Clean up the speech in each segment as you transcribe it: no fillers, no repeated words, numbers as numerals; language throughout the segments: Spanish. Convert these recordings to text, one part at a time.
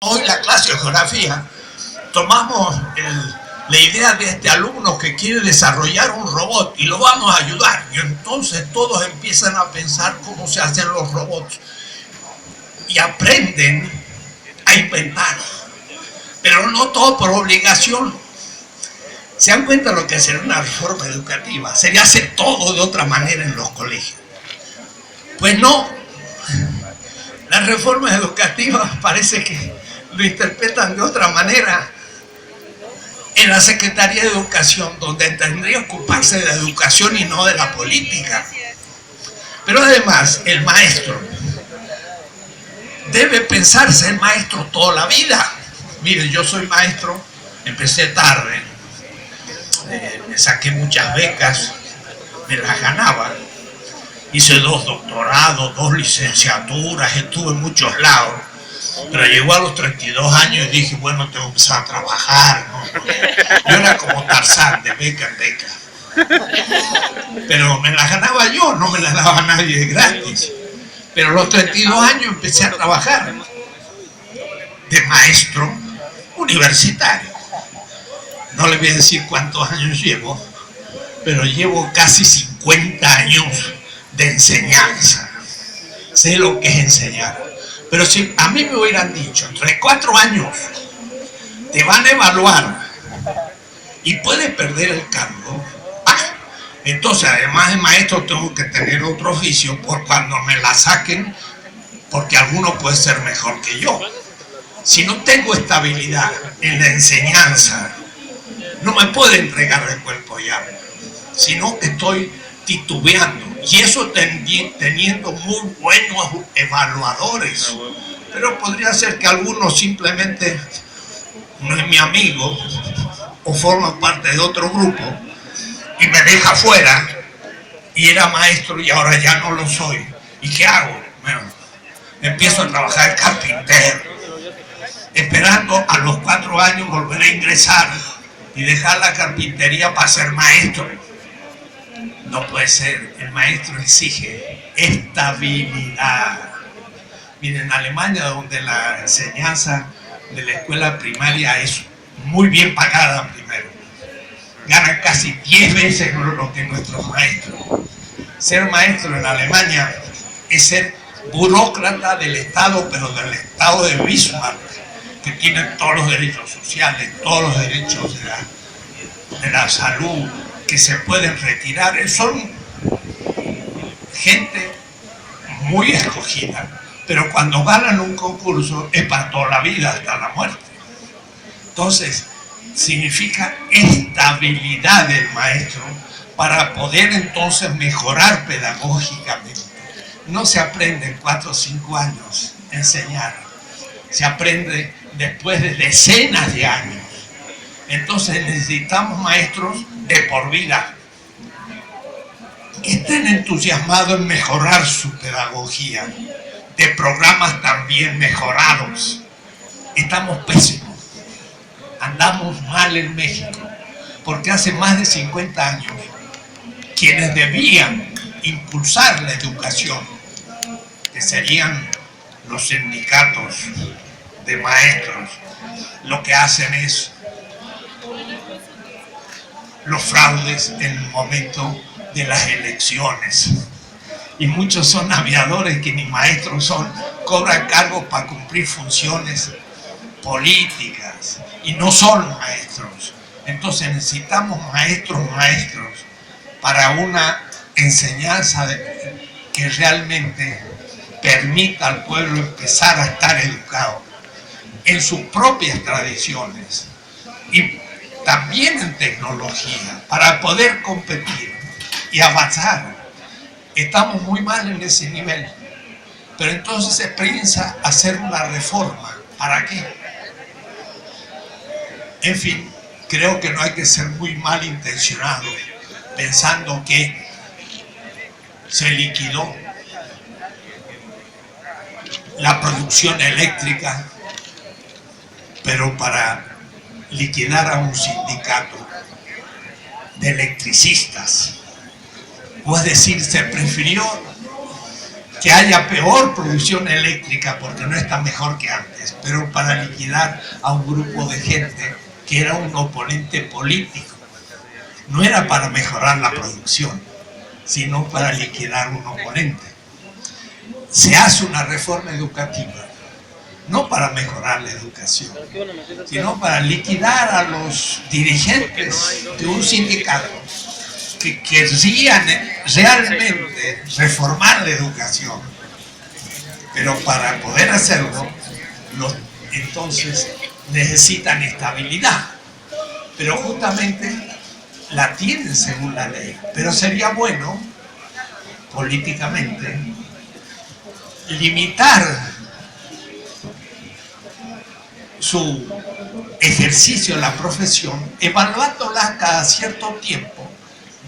Hoy la clase de geografía tomamos la idea de este alumno que quiere desarrollar un robot y lo vamos a ayudar. Y entonces todos empiezan a pensar cómo se hacen los robots y aprenden a inventar. Pero no todo por obligación. ¿Se dan cuenta lo que sería una reforma educativa? Sería hacer todo de otra manera en los colegios. Pues no. Las reformas educativas parece que lo interpretan de otra manera en la Secretaría de Educación, donde tendría que ocuparse de la educación y no de la política. Pero además, el maestro debe pensarse el maestro toda la vida. Mire, yo soy maestro, empecé tarde, me saqué muchas becas, me las ganaba, hice 2 doctorados, 2 licenciaturas, estuve en muchos lados, pero llegó a los 32 años y dije, bueno, tengo que empezar a trabajar, ¿no? Yo era como Tarzán, de beca en beca, pero me las ganaba yo, no me las daba nadie gratis. Pero a los 32 años empecé a trabajar de maestro universitario. No le voy a decir cuántos años llevo, pero llevo casi 50 años de enseñanza. Sé lo que es enseñar. Pero si a mí me hubieran dicho, entre 4 años te van a evaluar y puedes perder el cargo, entonces además de maestro tengo que tener otro oficio por cuando me la saquen, porque alguno puede ser mejor que yo. Si no tengo estabilidad en la enseñanza, no me puedo entregar de cuerpo y alma, sino que estoy titubeando, y eso teniendo muy buenos evaluadores. Pero podría ser que alguno simplemente no es mi amigo o forma parte de otro grupo y me deja fuera, y era maestro y ahora ya no lo soy. ¿Y qué hago? Bueno, empiezo a trabajar de carpintero, esperando a los 4 años volver a ingresar y dejar la carpintería para ser maestro. No puede ser, el maestro exige estabilidad. Miren, en Alemania, donde la enseñanza de la escuela primaria es muy bien pagada primero, ganan casi 10 veces lo que nuestros maestros. Ser maestro en Alemania es ser burócrata del Estado, pero del Estado de Bismarck, que tiene todos los derechos sociales, todos los derechos de la salud, que se pueden retirar. Son gente muy escogida, pero cuando ganan un concurso es para toda la vida, hasta la muerte. Entonces, significa estabilidad del maestro para poder entonces mejorar pedagógicamente. No se aprende en 4 o 5 años enseñar, se aprende después de decenas de años. Entonces necesitamos maestros de por vida que estén entusiasmados en mejorar su pedagogía, de programas también mejorados. Estamos pésimos. Andamos mal en México, porque hace más de 50 años quienes debían impulsar la educación, que serían los sindicatos de maestros, lo que hacen es los fraudes en el momento de las elecciones. Y muchos son aviadores que ni maestros son, cobran cargos para cumplir funciones políticas y no son maestros. Entonces necesitamos maestros para una enseñanza que realmente permita al pueblo empezar a estar educado en sus propias tradiciones y también en tecnología, para poder competir y avanzar. Estamos muy mal en ese nivel, pero entonces se piensa hacer una reforma. ¿Para qué? En fin, creo que no hay que ser muy malintencionado pensando que se liquidó la producción eléctrica, pero para liquidar a un sindicato de electricistas. O es decir, se prefirió que haya peor producción eléctrica porque no está mejor que antes, pero para liquidar a un grupo de gente que era un oponente político. No era para mejorar la producción, sino para liquidar un oponente. Se hace una reforma educativa, no para mejorar la educación, sino para liquidar a los dirigentes de un sindicato que querían realmente reformar la educación. Pero para poder hacerlo, entonces necesitan estabilidad. Pero justamente la tienen según la ley. Pero sería bueno, políticamente, limitar su ejercicio en la profesión, evaluándola cada cierto tiempo.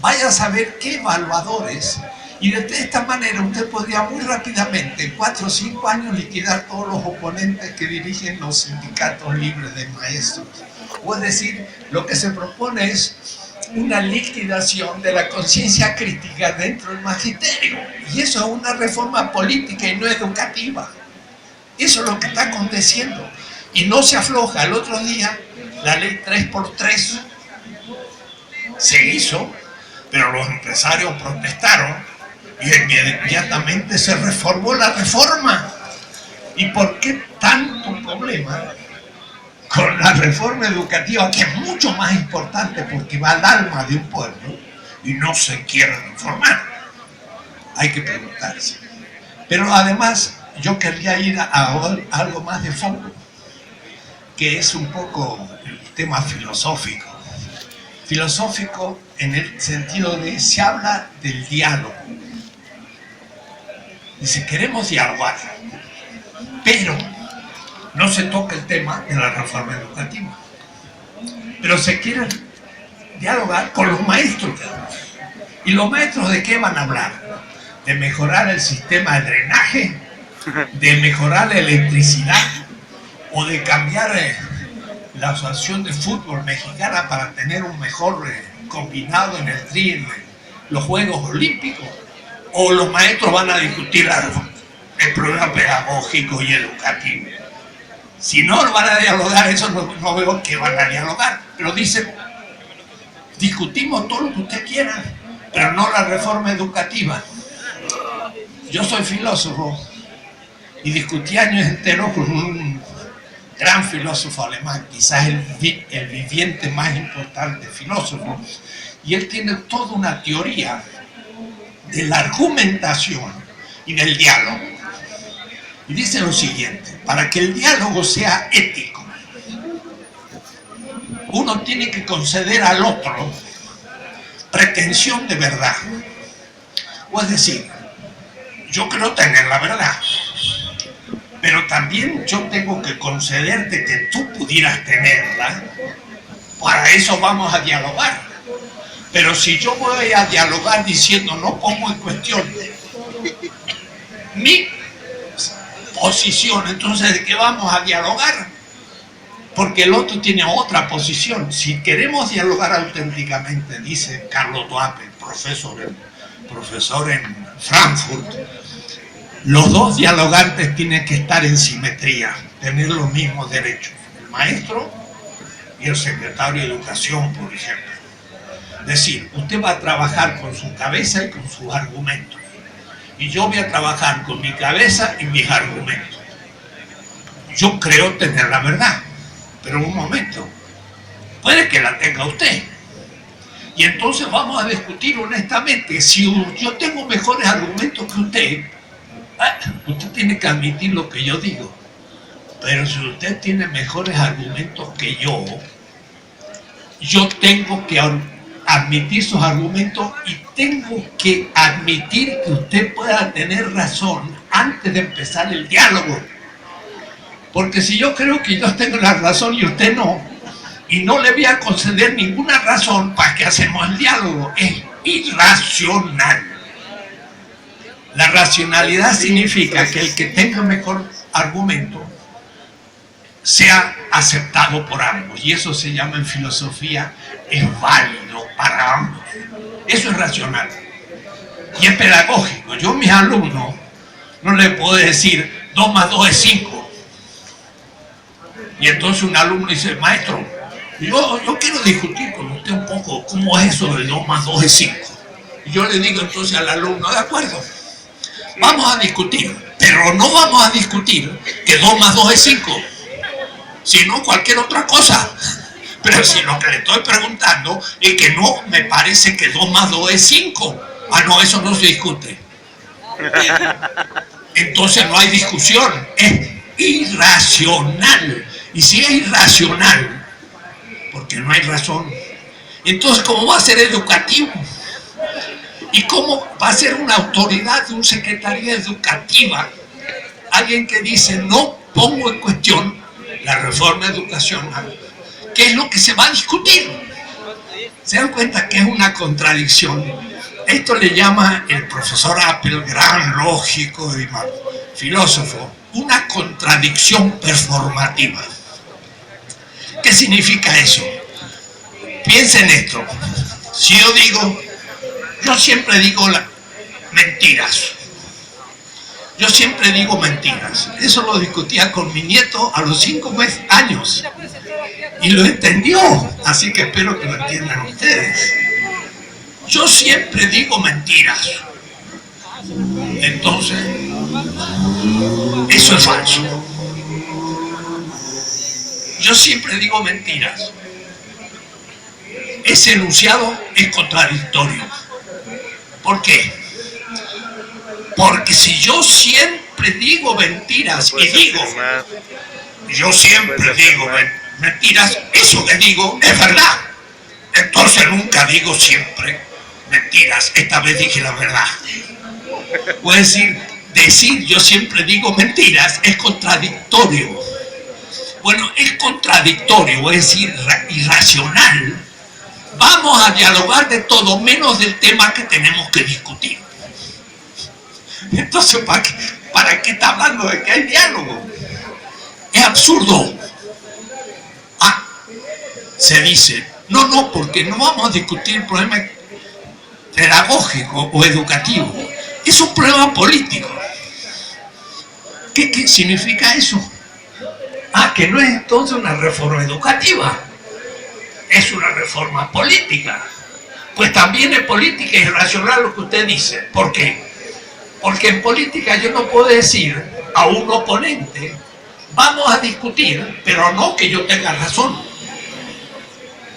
Vaya a saber qué evaluadores, y de esta manera usted podría muy rápidamente, en 4 o 5 años, liquidar todos los oponentes que dirigen los sindicatos libres de maestros. O es decir, lo que se propone es una liquidación de la conciencia crítica dentro del magisterio. Y eso es una reforma política y no educativa. Eso es lo que está aconteciendo. Y no se afloja. El otro día, la ley 3x3 se hizo, pero los empresarios protestaron y inmediatamente se reformó la reforma. ¿Y por qué tanto problema con la reforma educativa, que es mucho más importante porque va al alma de un pueblo y no se quiere reformar? Hay que preguntarse. Pero además yo quería ir a algo más de fondo, que es un poco el tema filosófico. Filosófico en el sentido de, se habla del diálogo. Dice, queremos dialogar, pero no se toca el tema de la reforma educativa. Pero se quiere dialogar con los maestros. ¿Y los maestros de qué van a hablar? De mejorar el sistema de drenaje, de mejorar la electricidad, o de cambiar la asociación de fútbol mexicana para tener un mejor combinado en el tri en los Juegos Olímpicos. O los maestros van a discutir el programa pedagógico y educativo. Si no van a dialogar, eso no veo que van a dialogar. Pero dicen, discutimos todo lo que usted quiera, pero no la reforma educativa. Yo soy filósofo y discutí años enteros con un gran filósofo alemán, quizás el viviente más importante filósofo, y él tiene toda una teoría de la argumentación y del diálogo. Y dice lo siguiente: para que el diálogo sea ético, uno tiene que conceder al otro pretensión de verdad. O es decir, yo creo tener la verdad, pero también yo tengo que concederte que tú pudieras tenerla. Para eso vamos a dialogar. Pero si yo voy a dialogar diciendo, no pongo en cuestión mi posición, entonces ¿de qué vamos a dialogar? Porque el otro tiene otra posición. Si queremos dialogar auténticamente, dice Carlos Duape, profesor en Frankfurt, los dos dialogantes tienen que estar en simetría, tener los mismos derechos, el maestro y el secretario de Educación, por ejemplo. Es decir, usted va a trabajar con su cabeza y con sus argumentos, y yo voy a trabajar con mi cabeza y mis argumentos. Yo creo tener la verdad, pero un momento, puede que la tenga usted, y entonces vamos a discutir honestamente. Si yo tengo mejores argumentos que usted tiene que admitir lo que yo digo. Pero si usted tiene mejores argumentos que yo tengo que admitir sus argumentos y tengo que admitir que usted pueda tener razón antes de empezar el diálogo. Porque si yo creo que yo tengo la razón y usted no, y no le voy a conceder ninguna razón, ¿para qué hacemos el diálogo? Es irracional. La racionalidad significa que el que tenga mejor argumento sea aceptado por ambos, y eso se llama en filosofía, es válido para ambos. Eso es racional y es pedagógico. Yo, mis alumnos, No le puedo decir 2 más 2 es 5. Y entonces un alumno dice, maestro, yo quiero discutir con usted un poco cómo es eso de 2 más 2 es 5. Y yo le digo entonces al alumno, de acuerdo, vamos a discutir, pero no vamos a discutir que 2 más 2 es 5, sino cualquier otra cosa. Pero si lo que le estoy preguntando es que no me parece que 2 más 2 es 5. Ah, no, eso no se discute. Entonces no hay discusión, es irracional. Y si es irracional, porque no hay razón, entonces ¿cómo va a ser educativo? ¿Y cómo va a ser una autoridad de una secretaría educativa alguien que dice no pongo en cuestión la reforma educacional? ¿Qué es lo que se va a discutir? ¿Se dan cuenta que es una contradicción? Esto le llama el profesor Apple, gran lógico y filósofo, una contradicción performativa. ¿Qué significa eso? Piensen esto. Si yo digo, yo siempre digo mentiras. Yo siempre digo mentiras. Eso lo discutía con mi nieto a los 5 años. Y lo entendió. Así que espero que lo entiendan ustedes. Yo siempre digo mentiras. Entonces, eso es falso. Yo siempre digo mentiras. Ese enunciado es contradictorio. ¿Por qué? Porque si yo siempre digo mentiras y digo, yo siempre digo mentiras, eso que digo es verdad. Entonces nunca digo siempre mentiras, esta vez dije la verdad. O es decir yo siempre digo mentiras es contradictorio. Bueno, es contradictorio, es decir, irracional. Vamos a dialogar de todo menos del tema que tenemos que discutir. Entonces, ¿para qué está hablando de que hay diálogo? Es absurdo. Ah, se dice, no, porque no vamos a discutir el problema pedagógico o educativo. Es un problema político. ¿Qué significa eso? Ah, que no es entonces una reforma educativa, es una reforma política. Pues también es política y racional lo que usted dice. ¿Por qué? Porque en política yo no puedo decir a un oponente, vamos a discutir, pero no que yo tenga razón.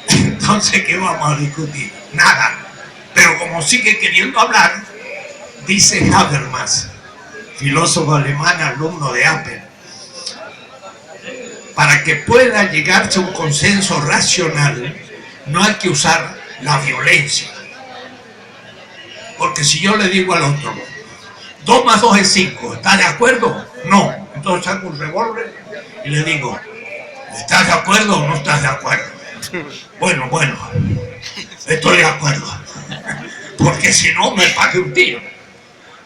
Entonces, ¿qué vamos a discutir? Nada. Pero como sigue queriendo hablar, dice Habermas, filósofo alemán, alumno de Apple, para que pueda llegarse a un consenso racional, no hay que usar la violencia. Porque si yo le digo al otro, 2 más 2 es 5, ¿está de acuerdo? No. Entonces saco un revólver y le digo, ¿estás de acuerdo o no estás de acuerdo? Bueno, estoy de acuerdo. Porque si no me pague un tiro.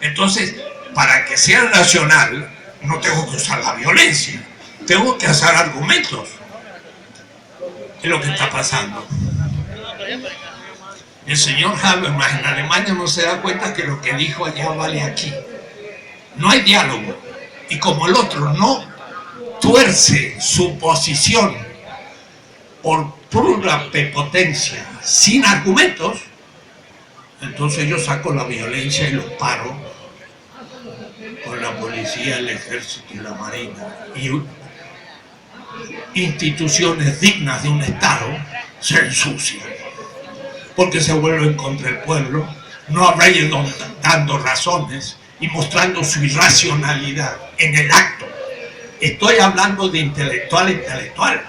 Entonces, para que sea racional, no tengo que usar la violencia. Tengo que hacer argumentos. Es lo que está pasando. El señor Habermas en Alemania no se da cuenta que lo que dijo allá vale aquí. No hay diálogo. Y como el otro no tuerce su posición por pura prepotencia, sin argumentos, entonces yo saco la violencia y los paro con la policía, el ejército y la marina. Y instituciones dignas de un Estado se ensucian, porque se vuelven contra el pueblo, no reyes dando razones y mostrando su irracionalidad en el acto. Estoy hablando de intelectual a intelectual,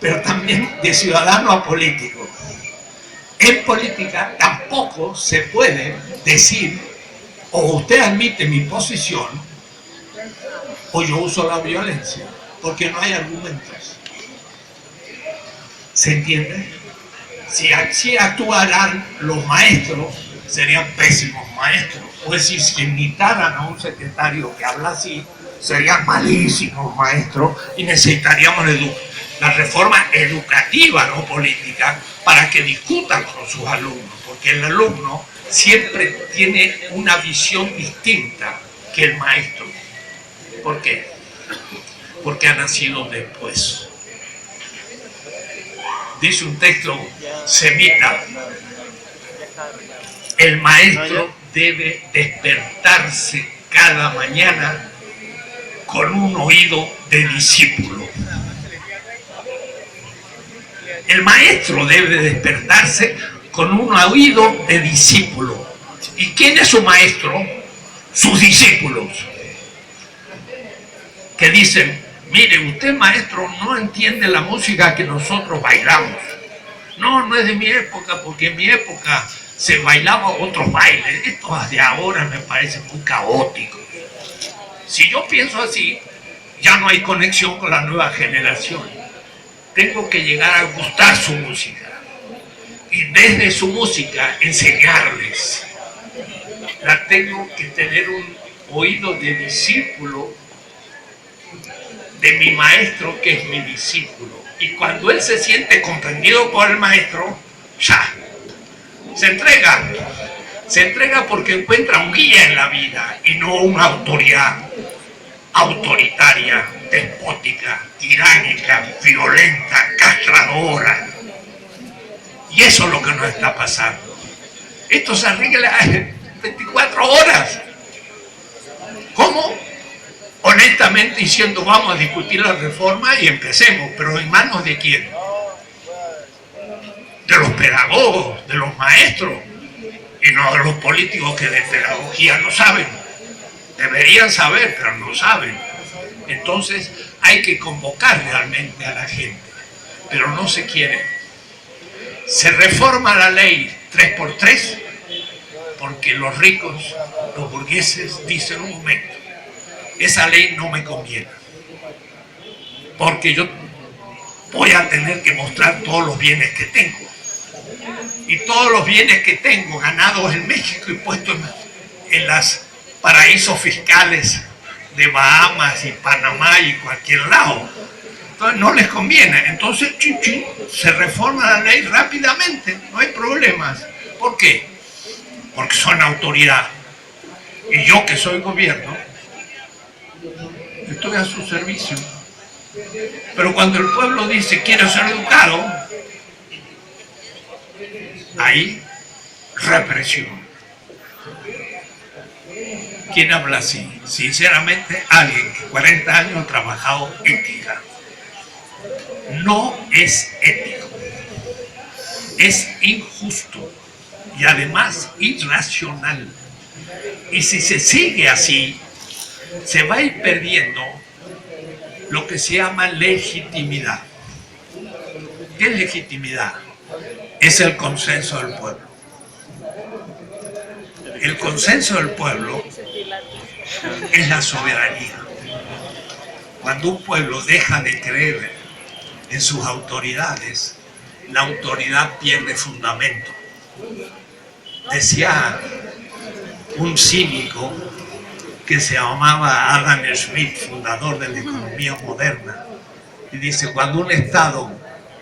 pero también de ciudadano a político. En política tampoco se puede decir, o usted admite mi posición, o yo uso la violencia, porque no hay argumentos. ¿Se entiende? Si así actuaran los maestros, serían pésimos maestros. Es decir, si imitaran a un secretario que habla así, serían malísimos maestros y necesitaríamos la reforma educativa, no política, para que discutan con sus alumnos, porque el alumno siempre tiene una visión distinta que el maestro. ¿Por qué? Porque ha nacido después. Dice un texto semita: el maestro debe despertarse cada mañana con un oído de discípulo. El maestro debe despertarse con un oído de discípulo. ¿Y quién es su maestro? Sus discípulos. Que dicen: mire, usted maestro no entiende la música que nosotros bailamos. No, no es de mi época, porque en mi época se bailaba otros bailes. Esto de ahora me parece muy caótico. Si yo pienso así, ya no hay conexión con la nueva generación. Tengo que llegar a gustar su música y desde su música enseñarles. La tengo que tener un oído de discípulo de mi maestro, que es mi discípulo. Y cuando él se siente comprendido por el maestro, ya se entrega. Se entrega porque encuentra un guía en la vida y no una autoridad autoritaria, despótica, tiránica, violenta, castradora. Y eso es lo que nos está pasando. Esto se arregla en 24 horas. ¿Cómo? Honestamente diciendo: vamos a discutir la reforma y empecemos. ¿Pero en manos de quién? De los pedagogos, de los maestros, y no de los políticos que de pedagogía no saben. Deberían saber, pero no saben. Entonces hay que convocar realmente a la gente, pero no se quiere. Se reforma la ley 3x3 porque los ricos, los burgueses, dicen: un momento, esa ley no me conviene, porque yo voy a tener que mostrar todos los bienes que tengo. Y todos los bienes que tengo ganados en México y puestos en las paraísos fiscales de Bahamas y Panamá y cualquier lado. Entonces no les conviene. Entonces se reforma la ley rápidamente, no hay problemas. ¿Por qué? Porque son autoridad. Y yo, que soy gobierno, estoy a su servicio. Pero cuando el pueblo dice: quiero ser educado, ahí represión. ¿Quién habla así? Sinceramente, alguien que 40 años ha trabajado ética. No es ético, es injusto y además irracional. Y si se sigue así, se va a ir perdiendo lo que se llama legitimidad. ¿Qué es legitimidad? Es el consenso del pueblo. El consenso del pueblo es la soberanía. Cuando un pueblo deja de creer en sus autoridades, la autoridad pierde fundamento. Decía un cínico que se llamaba Adam Smith, fundador de la economía moderna, y dice: cuando un Estado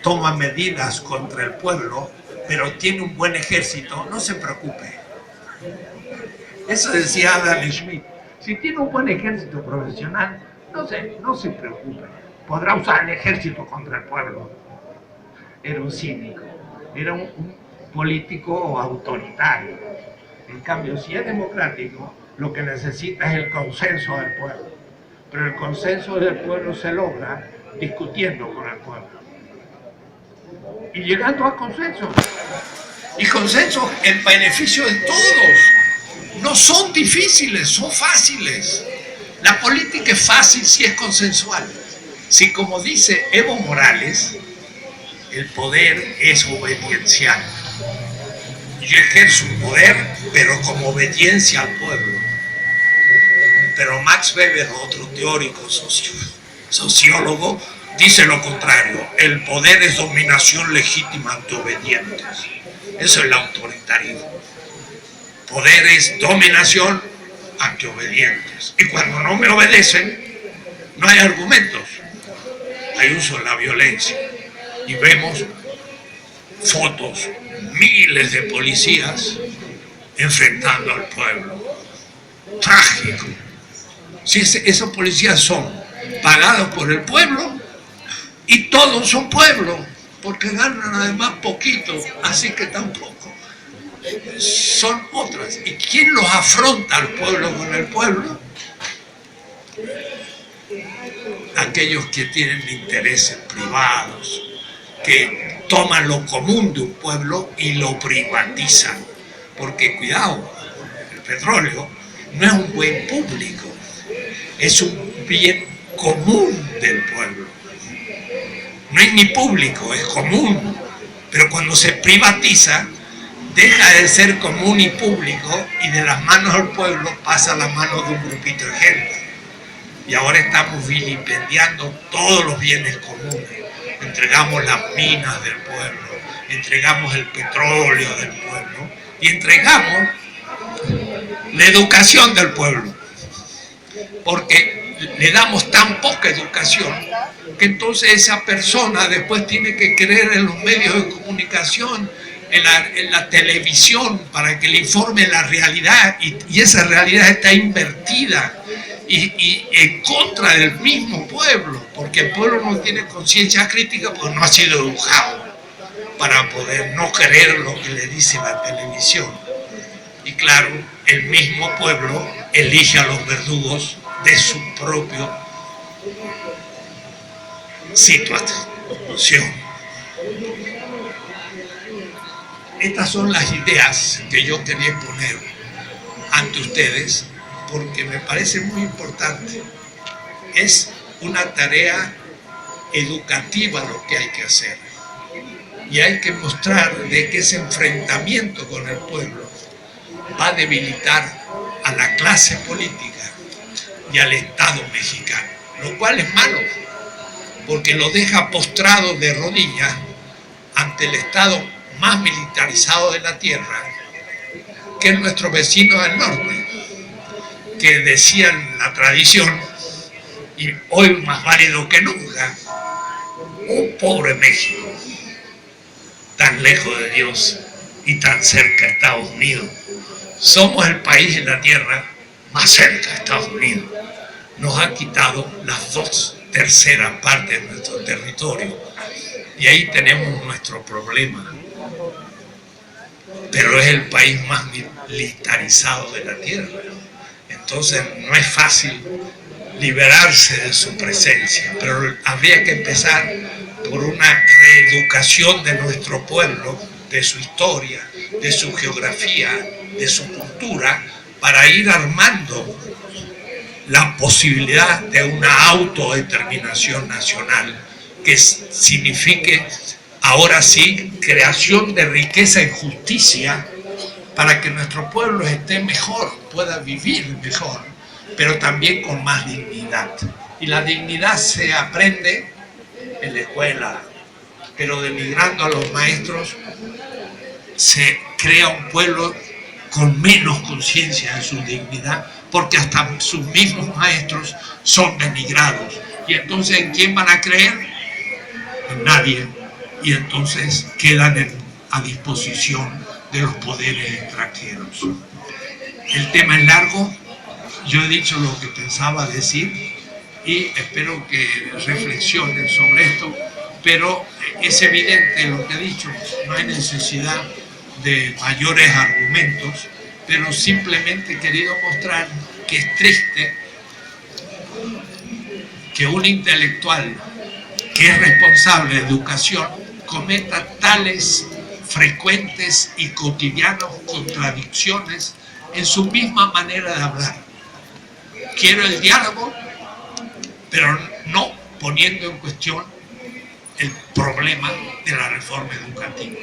toma medidas contra el pueblo, pero tiene un buen ejército, no se preocupe. Eso decía Adam Smith. Si tiene un buen ejército profesional, no se preocupe. Podrá usar el ejército contra el pueblo. Era un cínico, era un político autoritario. En cambio, si es democrático, lo que necesita es el consenso del pueblo. Pero el consenso del pueblo se logra discutiendo con el pueblo y llegando a consensos. Y consensos en beneficio de todos. No son difíciles, son fáciles. La política es fácil si es consensual. Si, como dice Evo Morales, el poder es obediencial. Yo ejerzo un poder, pero como obediencia al pueblo. Pero Max Weber, otro teórico sociólogo, dice lo contrario: el poder es dominación legítima ante obedientes. Eso es el autoritarismo. Poder es dominación ante obedientes. Y cuando no me obedecen, no hay argumentos, hay uso de la violencia. Y vemos fotos, miles de policías enfrentando al pueblo. Trágico. Si esos policías son pagados por el pueblo y todos son pueblo, porque ganan además poquito, así que tampoco. Son otras. ¿Y quién los afronta al pueblo con el pueblo? Aquellos que tienen intereses privados, que toman lo común de un pueblo y lo privatizan. Porque cuidado, el petróleo no es un buen público, es un bien común del pueblo. No es ni público, es común. Pero cuando se privatiza, deja de ser común y público y de las manos del pueblo pasa a las manos de un grupito de gente. Y ahora estamos vilipendiando todos los bienes comunes. Entregamos las minas del pueblo, entregamos el petróleo del pueblo y entregamos la educación del pueblo. Porque le damos tan poca educación que entonces esa persona después tiene que creer en los medios de comunicación, en la televisión, para que le informe la realidad, y esa realidad está invertida y en contra del mismo pueblo, porque el pueblo no tiene conciencia crítica porque no ha sido educado para poder no creer lo que le dice la televisión. Y claro, el mismo pueblo elige a los verdugos de su propia situación. Estas son las ideas que yo quería poner ante ustedes porque me parece muy importante. Es una tarea educativa lo que hay que hacer. Y hay que mostrar de que ese enfrentamiento con el pueblo va a debilitar a la clase política y al Estado mexicano, lo cual es malo, porque lo deja postrado de rodillas ante el Estado más militarizado de la tierra, que es nuestro vecino del norte, que decían la tradición, y hoy más válido que nunca: oh pobre México, tan lejos de Dios y tan cerca de Estados Unidos. Somos el país en la tierra más cerca de Estados Unidos. Nos ha quitado las 2/3 partes de nuestro territorio y ahí tenemos nuestro problema. Pero es el país más militarizado de la tierra. Entonces no es fácil liberarse de su presencia, pero habría que empezar por una reeducación de nuestro pueblo, de su historia, de su geografía, de su cultura, para ir armando la posibilidad de una autodeterminación nacional que signifique, ahora sí, creación de riqueza y justicia para que nuestro pueblo esté mejor, pueda vivir mejor, pero también con más dignidad. Y la dignidad se aprende en la escuela, pero denigrando a los maestros se crea un pueblo con menos conciencia de su dignidad, porque hasta sus mismos maestros son denigrados. Y entonces, ¿en quién van a creer? En nadie. Y entonces quedan a disposición de los poderes extranjeros. El tema es largo, yo he dicho lo que pensaba decir y espero que reflexionen sobre esto, pero es evidente lo que he dicho, no hay necesidad de mayores argumentos, pero simplemente he querido mostrar que es triste que un intelectual que es responsable de educación cometa tales frecuentes y cotidianas contradicciones en su misma manera de hablar. Quiero el diálogo, pero no poniendo en cuestión el problema de la reforma educativa.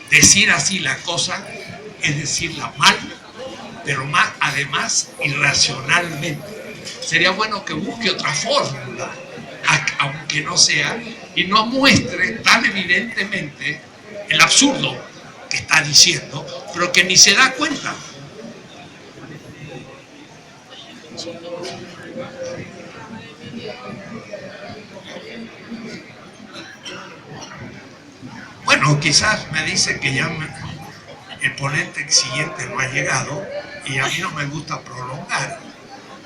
Decir así la cosa es decirla mal, pero más, además, irracionalmente. Sería bueno que busque otra fórmula, aunque no sea, y no muestre tan evidentemente el absurdo que está diciendo, pero que ni se da cuenta. Bueno, quizás me dice que ya el ponente siguiente no ha llegado y a mí no me gusta prolongar.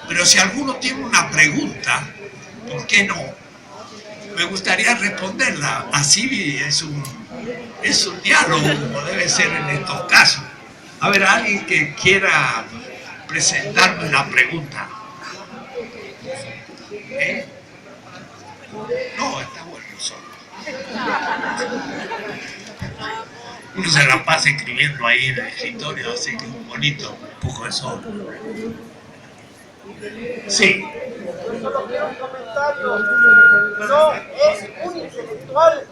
Pero si alguno tiene una pregunta, ¿por qué no? Me gustaría responderla. Así es un diálogo, como debe ser en estos casos. A ver, alguien que quiera presentarme una pregunta. No, está bueno solo. Uno se la pasa escribiendo ahí en el escritorio, así que es bonito, un poco de sol. Sí. Solo quiero un comentario. No es un intelectual.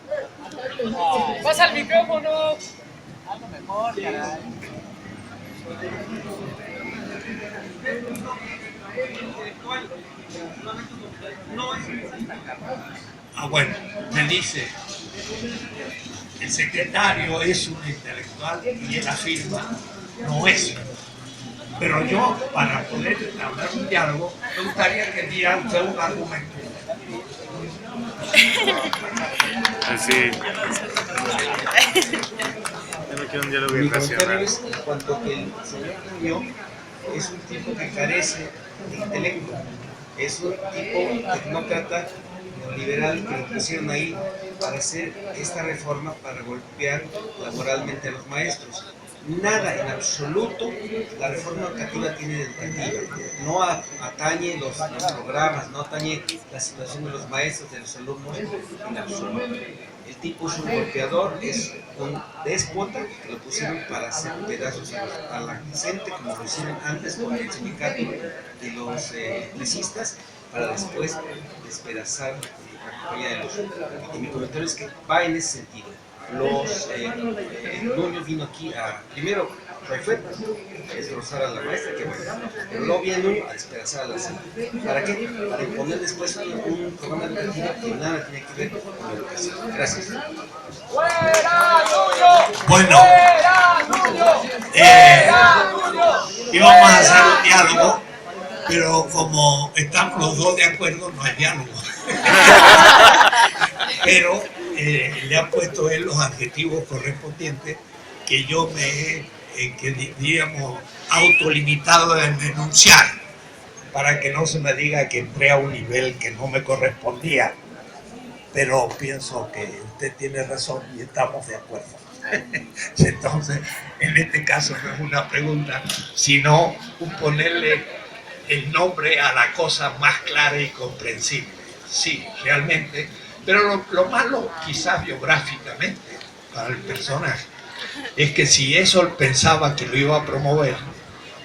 Pasa el micrófono. Algo mejor, caray. Bueno, me dice, el secretario es un intelectual y él afirma, no es. Pero yo, para poder hablar un diálogo, me gustaría que diera usted un argumento. Sí. Yo no quiero un diálogo irracional. Es en cuanto que el señor Muñoz es un tipo que carece de intelecto. Es un tipo tecnócrata liberal que lo pusieron ahí para hacer esta reforma para golpear laboralmente a los maestros. Nada en absoluto la reforma educativa tiene educativa. No atañe los programas, no atañe la situación de los maestros, de los alumnos en absoluto. El tipo es un golpeador, es un déspota que lo pusieron para hacer pedazos a la gente, como lo hicieron antes con el sindicato de los electricistas, para después despedazar la compañía de los. Y mi comentario es que va en ese sentido. Nuño vino aquí a, primero, fue a destrozar a la maestra, que bueno, pero luego viene Nuño a despedazar a la gente. ¿Para qué? Para imponer después un programa educativo que nada tiene que ver con la educación. Gracias. Bueno, íbamos a hacer un diálogo, pero como estamos los dos de acuerdo, no hay diálogo. Pero le ha puesto él los adjetivos correspondientes que yo me he, diríamos, autolimitado en denunciar, para que no se me diga que entré a un nivel que no me correspondía. Pero pienso que usted tiene razón y estamos de acuerdo. Entonces, en este caso no es una pregunta, sino un ponerle el nombre a la cosa más clara y comprensible. Sí, realmente. Pero lo malo, quizás biográficamente, para el personaje, es que si eso pensaba que lo iba a promover,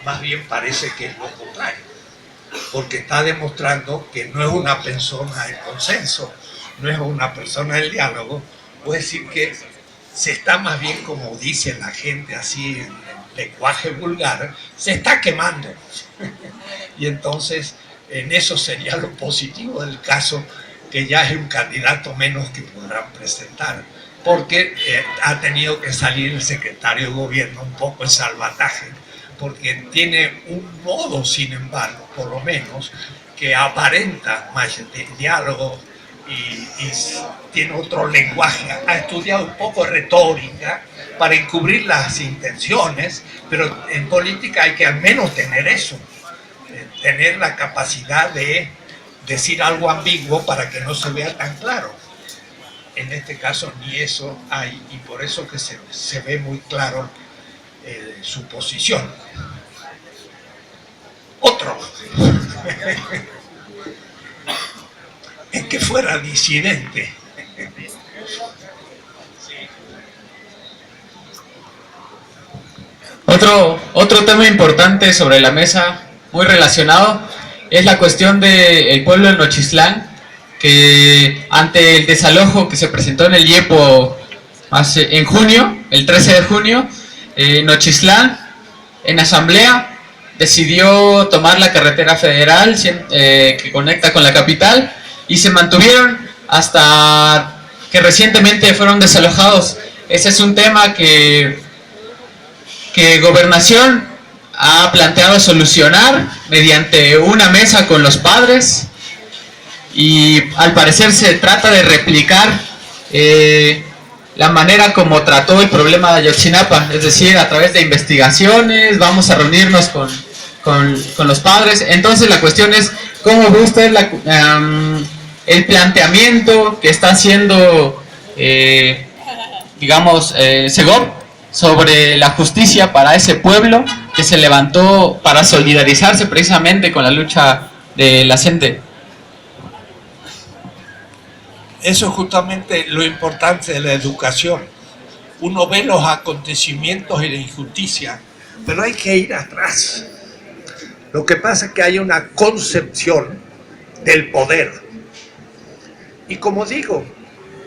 más bien parece que es lo contrario. Porque está demostrando que no es una persona del consenso, no es una persona del diálogo. Puede decir que se está más bien, como dice la gente así en lenguaje vulgar, se está quemando. Y entonces, en eso sería lo positivo del caso, que ya es un candidato menos que podrán presentar, porque ha tenido que salir el secretario de gobierno un poco en salvataje, porque tiene un modo, sin embargo, por lo menos, que aparenta más diálogo y tiene otro lenguaje. Ha estudiado un poco retórica para encubrir las intenciones, pero en política hay que al menos tener eso, tener la capacidad de decir algo ambiguo para que no se vea tan claro. En este caso ni eso hay, y por eso que se ve muy claro su posición. Otro es que fuera disidente. Otro tema importante sobre la mesa, muy relacionado, es la cuestión del pueblo de Nochistlán, que ante el desalojo que se presentó en el IEPO en junio, el 13 de junio, Nochistlán, en asamblea, decidió tomar la carretera federal que conecta con la capital, y se mantuvieron hasta que recientemente fueron desalojados. Ese es un tema que Gobernación ha planteado solucionar mediante una mesa con los padres, y al parecer se trata de replicar la manera como trató el problema de Ayotzinapa, es decir, a través de investigaciones, vamos a reunirnos con los padres. Entonces la cuestión es, ¿cómo ve usted el planteamiento que está haciendo, digamos, Segov sobre la justicia para ese pueblo que se levantó para solidarizarse precisamente con la lucha de la gente? Eso es justamente lo importante de la educación. Uno ve los acontecimientos y la injusticia, pero hay que ir atrás. Lo que pasa es que hay una concepción del poder. Y como digo,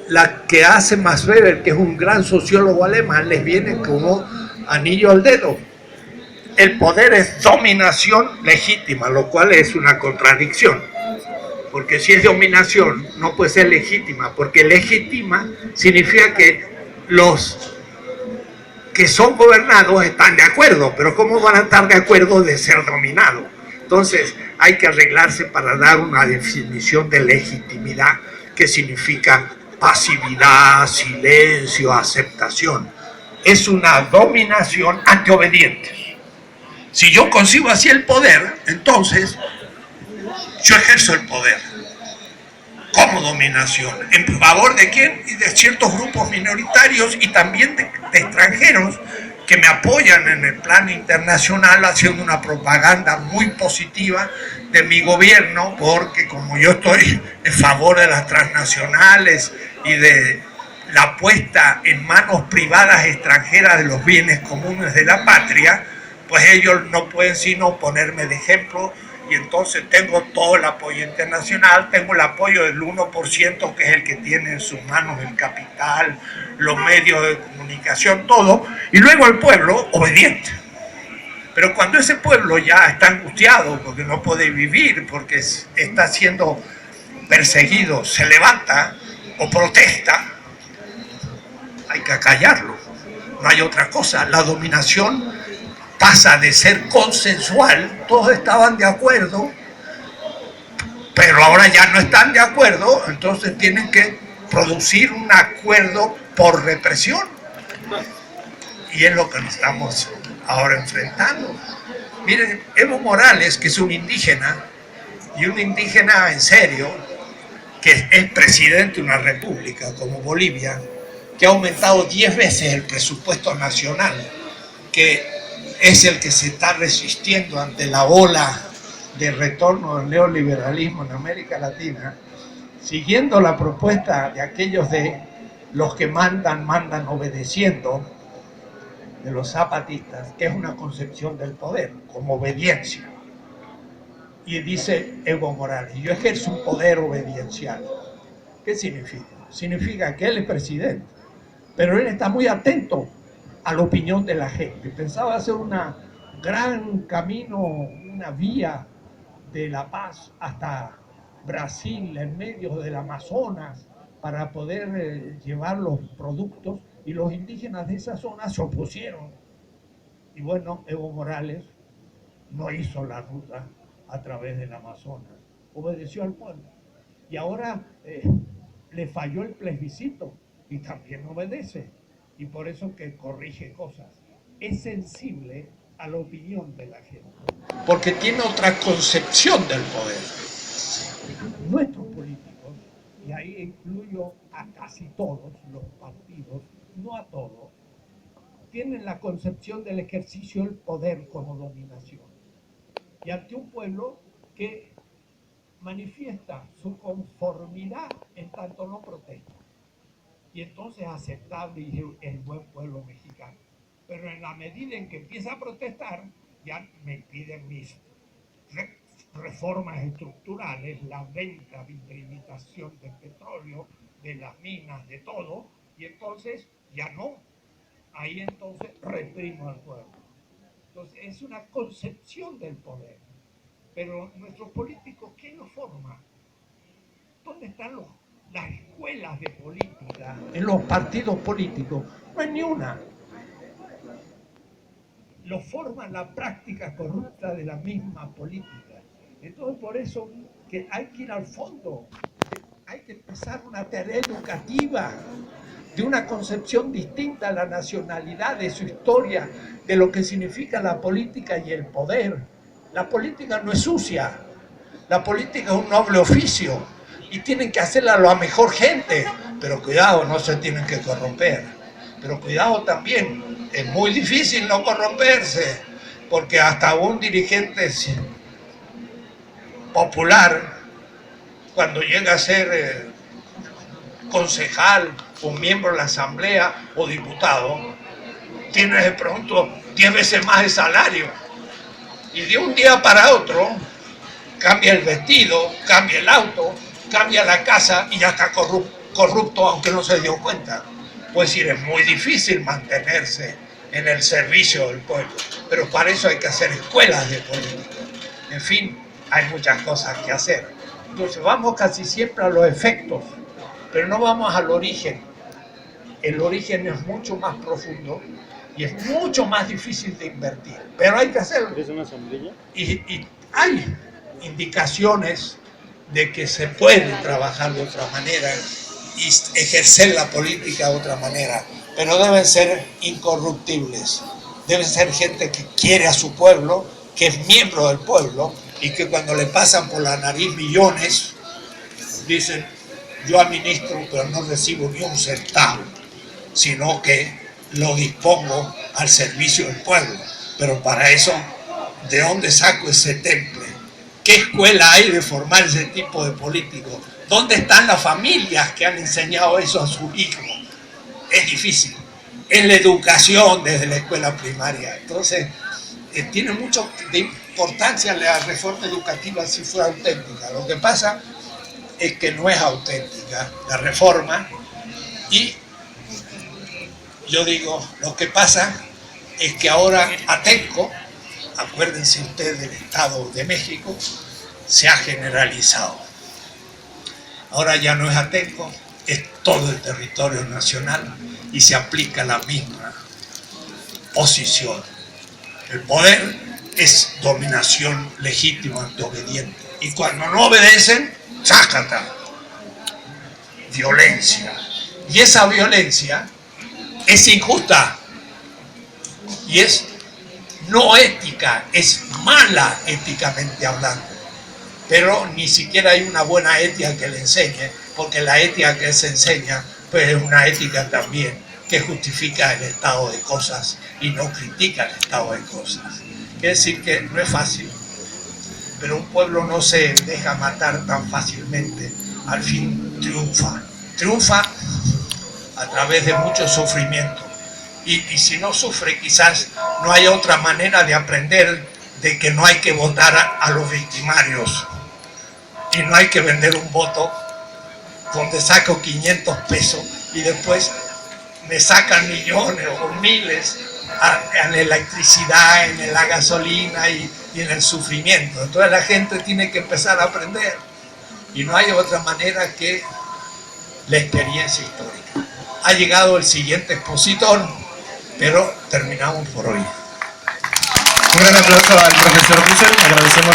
la que hace Max Weber, que es un gran sociólogo alemán, les viene como anillo al dedo. El poder es dominación legítima, lo cual es una contradicción. Porque si es dominación, no puede ser legítima, porque legítima significa que los que son gobernados están de acuerdo, pero ¿cómo van a estar de acuerdo de ser dominados? Entonces hay que arreglarse para dar una definición de legitimidad que significa pasividad, silencio, aceptación. Es una dominación ante obedientes. Si yo concibo así el poder, entonces yo ejerzo el poder como dominación. ¿En favor de quién? Y de ciertos grupos minoritarios y también de extranjeros que me apoyan en el plano internacional haciendo una propaganda muy positiva de mi gobierno, porque como yo estoy en favor de las transnacionales y de la puesta en manos privadas extranjeras de los bienes comunes de la patria, pues ellos no pueden sino ponerme de ejemplo. Y entonces tengo todo el apoyo internacional, tengo el apoyo del 1%, que es el que tiene en sus manos el capital, los medios de comunicación, todo, y luego el pueblo obediente. Pero cuando ese pueblo ya está angustiado porque no puede vivir, porque está siendo perseguido, se levanta o protesta, hay que acallarlo, no hay otra cosa. La dominación pasa de ser consensual, todos estaban de acuerdo, pero ahora ya no están de acuerdo, entonces tienen que producir un acuerdo por represión. Y es lo que nos estamos ahora enfrentando. Miren, Evo Morales, que es un indígena, y un indígena en serio, que es presidente de una república como Bolivia, que ha aumentado 10 veces el presupuesto nacional, que es el que se está resistiendo ante la ola de retorno del neoliberalismo en América Latina, siguiendo la propuesta de aquellos de los que mandan obedeciendo, de los zapatistas, que es una concepción del poder, como obediencia. Y dice Evo Morales, yo ejerzo un poder obediencial. ¿Qué significa? Significa que él es presidente, pero él está muy atento a la opinión de la gente. Pensaba hacer un gran camino, una vía de La Paz hasta Brasil, en medio del Amazonas, para poder llevar los productos, y los indígenas de esa zona se opusieron. Y bueno, Evo Morales no hizo la ruta a través del Amazonas, obedeció al pueblo. Y ahora le falló el plebiscito y también obedece. Y por eso que corrige cosas. Es sensible a la opinión de la gente. Porque tiene otra concepción del poder. Nuestros políticos, y ahí incluyo a casi todos los partidos, no a todos, tienen la concepción del ejercicio del poder como dominación. Y ante un pueblo que manifiesta su conformidad en tanto no protesta. Y entonces aceptable y el buen pueblo mexicano. Pero en la medida en que empieza a protestar, ya me piden mis reformas estructurales, la venta, vitrinización del petróleo, de las minas, de todo, y entonces ya no. Ahí entonces reprimo al pueblo. Entonces es una concepción del poder. Pero nuestros políticos, ¿quién los forma? ¿Dónde están las escuelas de política? En los partidos políticos no hay ni una. Lo forma la práctica corrupta de la misma política. Entonces por eso que hay que ir al fondo, hay que empezar una tarea educativa de una concepción distinta a la nacionalidad, de su historia, de lo que significa la política y el poder. La política no es sucia, la política es un noble oficio y tienen que hacerla la mejor gente, pero cuidado, no se tienen que corromper. Pero cuidado también, es muy difícil no corromperse, porque hasta un dirigente popular, cuando llega a ser concejal o miembro de la asamblea o diputado, tiene de pronto 10 veces más de salario. Y de un día para otro cambia el vestido, cambia el auto, cambia la casa y ya está corrupto aunque no se dio cuenta. Pues decir, es muy difícil mantenerse en el servicio del pueblo, pero para eso hay que hacer escuelas de política. En fin, hay muchas cosas que hacer. Entonces vamos casi siempre a los efectos, pero no vamos al origen. El origen es mucho más profundo y es mucho más difícil de invertir, pero hay que hacerlo. ¿Es una sombrilla? Y hay indicaciones de que se puede trabajar de otra manera y ejercer la política de otra manera, pero deben ser incorruptibles, deben ser gente que quiere a su pueblo, que es miembro del pueblo y que cuando le pasan por la nariz millones, dicen, yo administro pero no recibo ni un centavo, sino que lo dispongo al servicio del pueblo. Pero para eso, ¿de dónde saco ese temple? ¿Qué escuela hay de formar ese tipo de políticos? ¿Dónde están las familias que han enseñado eso a sus hijos? Es difícil. Es la educación desde la escuela primaria. Entonces, tiene mucho de importancia la reforma educativa si fuera auténtica. Lo que pasa es que no es auténtica la reforma y yo digo, lo que pasa es que ahora Atenco, acuérdense ustedes del Estado de México, se ha generalizado. Ahora ya no es Atenco, es todo el territorio nacional y se aplica la misma posición. El poder es dominación legítima ante obediente. Y cuando no obedecen, ¡chácata! Violencia. Y esa violencia es injusta y es no ética, es mala éticamente hablando. Pero ni siquiera hay una buena ética que le enseñe, porque la ética que se enseña pues es una ética también que justifica el estado de cosas y no critica el estado de cosas. Quiere decir que no es fácil, pero un pueblo no se deja matar tan fácilmente, al fin triunfa. Triunfa a través de mucho sufrimiento. Y si no sufre, quizás no hay otra manera de aprender de que no hay que votar a los victimarios y no hay que vender un voto donde saco 500 pesos y después me sacan millones o miles en la electricidad, en la gasolina y en el sufrimiento. Entonces la gente tiene que empezar a aprender y no hay otra manera que la experiencia histórica. Ha llegado el siguiente expositor, pero terminamos por hoy. Un gran aplauso al profesor Dussel, agradecemos